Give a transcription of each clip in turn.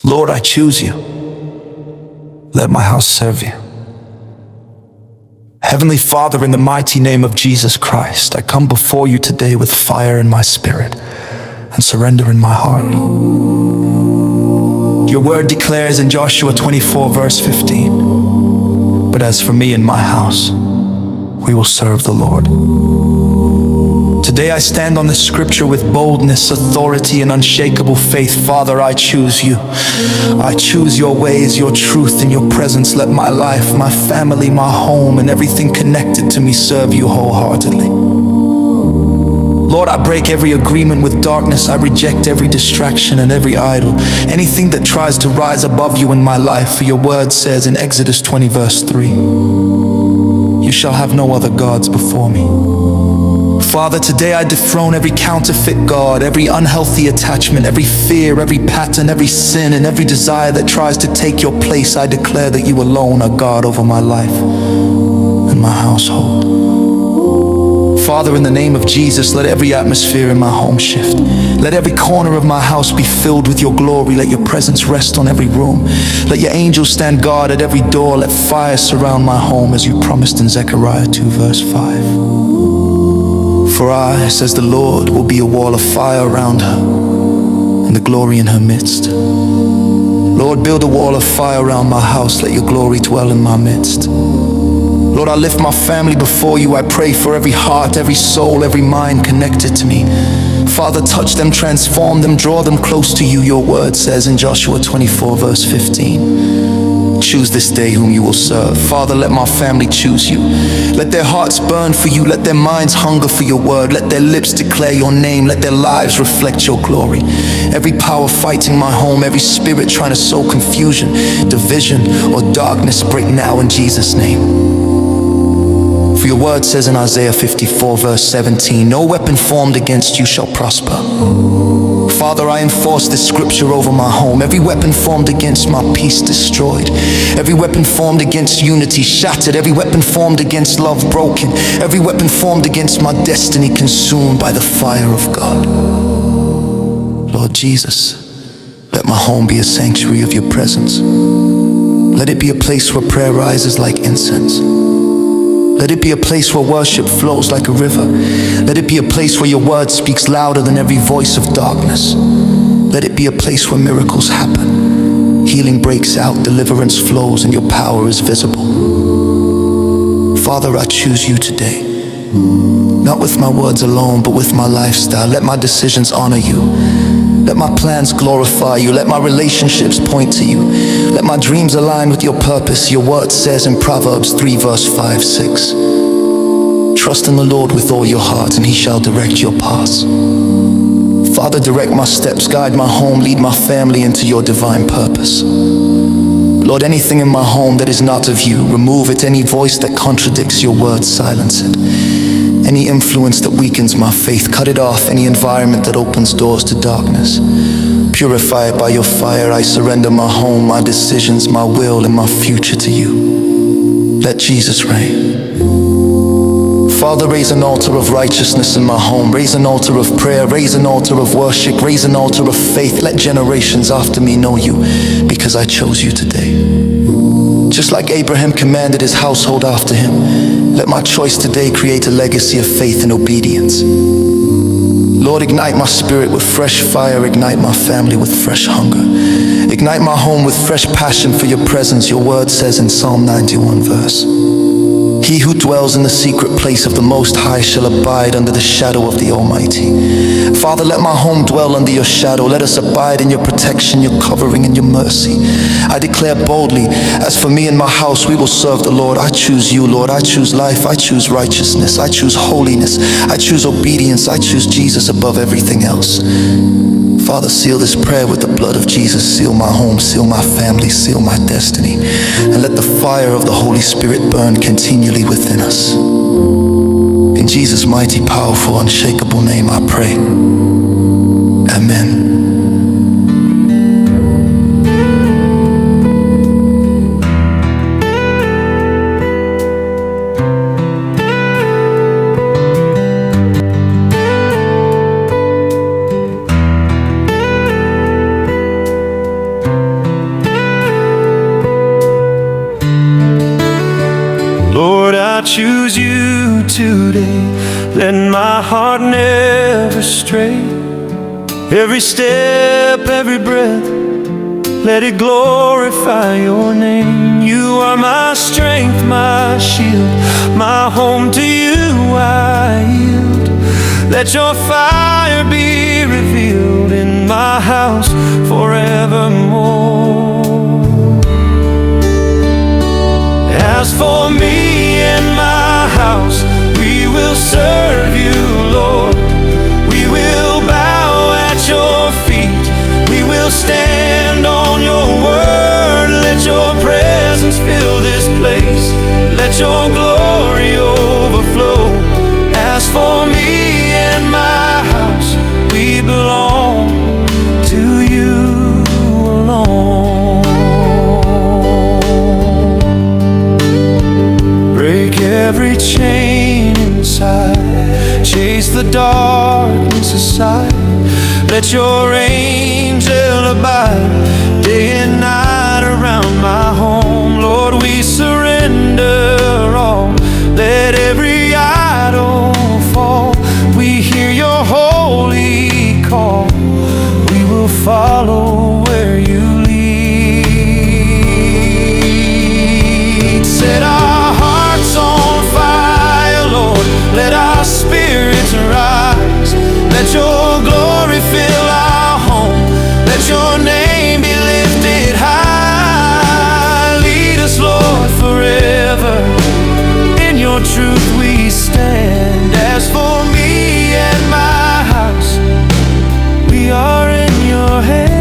Lord, I choose you. Let my house serve you. Heavenly Father, in the mighty name of Jesus Christ, I come before you today with fire in my spirit and surrender in my heart. Your word declares in Joshua 24, verse 15, "But as for me and my house, we will serve the Lord." Today I stand on this scripture with boldness, authority, and unshakable faith. Father, I choose you. I choose your ways, your truth, and your presence. Let my life, my family, my home, and everything connected to me serve you wholeheartedly. Lord, I break every agreement with darkness. I reject every distraction and every idol, anything that tries to rise above you in my life. For your word says in Exodus 20, verse 3, "You shall have no other gods before me." Father, today I dethrone every counterfeit God, every unhealthy attachment, every fear, every pattern, every sin, and every desire that tries to take your place. I declare that you alone are God over my life and my household. Father, in the name of Jesus, let every atmosphere in my home shift. Let every corner of my house be filled with your glory. Let your presence rest on every room. Let your angels stand guard at every door. Let fire surround my home as you promised in Zechariah 2, verse 5. For I, says the Lord, will be a wall of fire around her, and the glory in her midst. Lord, build a wall of fire around my house. Let your glory dwell in my midst. Lord, I lift my family before you. I pray for every heart, every soul, every mind connected to me. Father, touch them, transform them, draw them close to you. Your word says in Joshua 24, verse 15, "Choose this day whom you will serve." Father, let my family choose you. Let their hearts burn for you. Let their minds hunger for your word. Let their lips declare your name. Let their lives reflect your glory. Every power fighting my home, every spirit trying to sow confusion, division, or darkness, break now in Jesus' name. For your word says in Isaiah 54, verse 17, "No weapon formed against you shall prosper." Father, I enforce this scripture over my home. Every weapon formed against my peace destroyed. Every weapon formed against unity shattered. Every weapon formed against love broken. Every weapon formed against my destiny consumed by the fire of God. Lord Jesus, let my home be a sanctuary of your presence. Let it be a place where prayer rises like incense. Let it be a place where worship flows like a river. Let it be a place where your word speaks louder than every voice of darkness. Let it be a place where miracles happen, healing breaks out, deliverance flows, and your power is visible. Father, I choose you today, not with my words alone, but with my lifestyle. Let my decisions honor you. Let my plans glorify you. Let my relationships point to you. Let my dreams align with your purpose. Your word says in Proverbs 3, verse 5, 6, "Trust in the Lord with all your heart, and he shall direct your paths." Father, direct my steps, guide my home, lead my family into your divine purpose. Lord, anything in my home that is not of you, remove it. Any voice that contradicts your word, silence it. Any influence that weakens my faith, cut it off. Any environment that opens doors to darkness, purify it by your fire. I surrender my home, my decisions, my will, and my future to you. Let Jesus reign. Father, raise an altar of righteousness in my home. Raise an altar of prayer. Raise an altar of worship. Raise an altar of faith. Let generations after me know you, because I chose you today. Just like Abraham commanded his household after him, let my choice today create a legacy of faith and obedience. Lord, ignite my spirit with fresh fire. Ignite my family with fresh hunger. Ignite my home with fresh passion for your presence. Your word says in Psalm 91, verse, "He who dwells in the secret place of the Most High shall abide under the shadow of the Almighty." Father, let my home dwell under your shadow. Let us abide in your protection, your covering, and your mercy. I declare boldly, as for me and my house, we will serve the Lord. I choose you, Lord. I choose life. I choose righteousness. I choose holiness. I choose obedience. I choose Jesus above everything else. Father, seal this prayer with the blood of Jesus. Seal my home, seal my family, seal my destiny. And let the fire of the Holy Spirit burn continually within us. In Jesus' mighty, powerful, unshakable name I pray. Amen. let my heart never stray. Every step, every breath, let it glorify your name. You are my strength, my shield, my home to you I yield. Let your fire be revealed in my house forevermore. As for me and my house, we will serve you, Lord. We will bow at your feet. We will stand on your word. Let your presence fill this place. Let your glory overflow. As for me and my house, we belong to you alone. Break every chain inside, chase the darkness aside. Let your angel abide day and night around my home. Lord, we surrender all. Let every idol fall. We hear your holy call. We will follow where you lead. Set our hearts on fire, Lord. Let our spirits rise. Let your glory fill our home. Let your name be lifted high. Lead us, Lord, forever. In your truth we stand. As for me and my house, we are in your hands.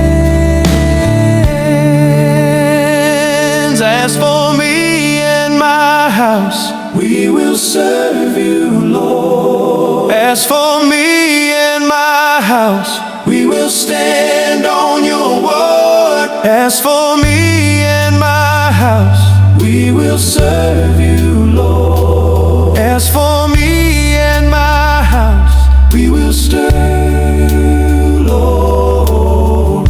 As for me and my house, we will serve you, Lord. As for me and my house, we will stand on your word. As for me and my house, we will serve you, Lord. As for me and my house, we will serve you, Lord.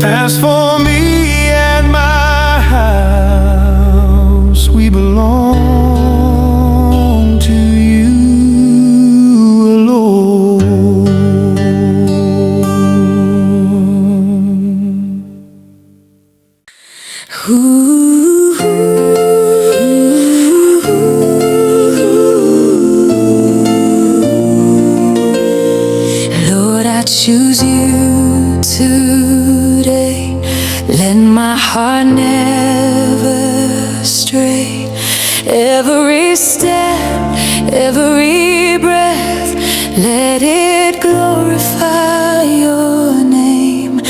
As for me and my house, we belong to you alone. Lord, I choose you today. Let my heart never stray. Every step, every breath, let it glorify your name.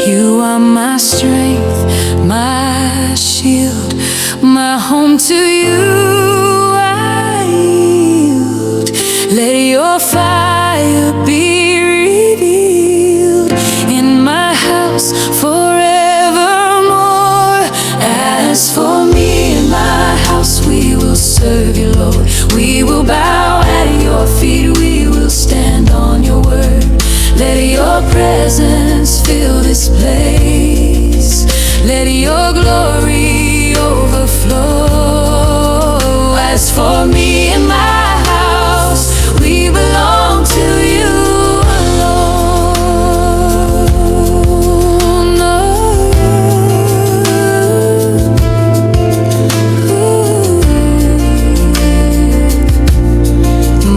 You are my strength, my shield, my home to you I yield. Let your fire be revealed in my house forevermore. As for me and my house, we will serve you, Lord. We will bow at your feet. We will stand on your word. Let your presence fill this place. Let your glory overflow. As for me and my house, we belong to you alone.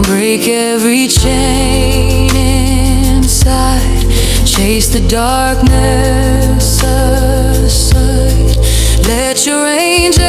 Break every chain inside, chase the darkness aside. Let your angel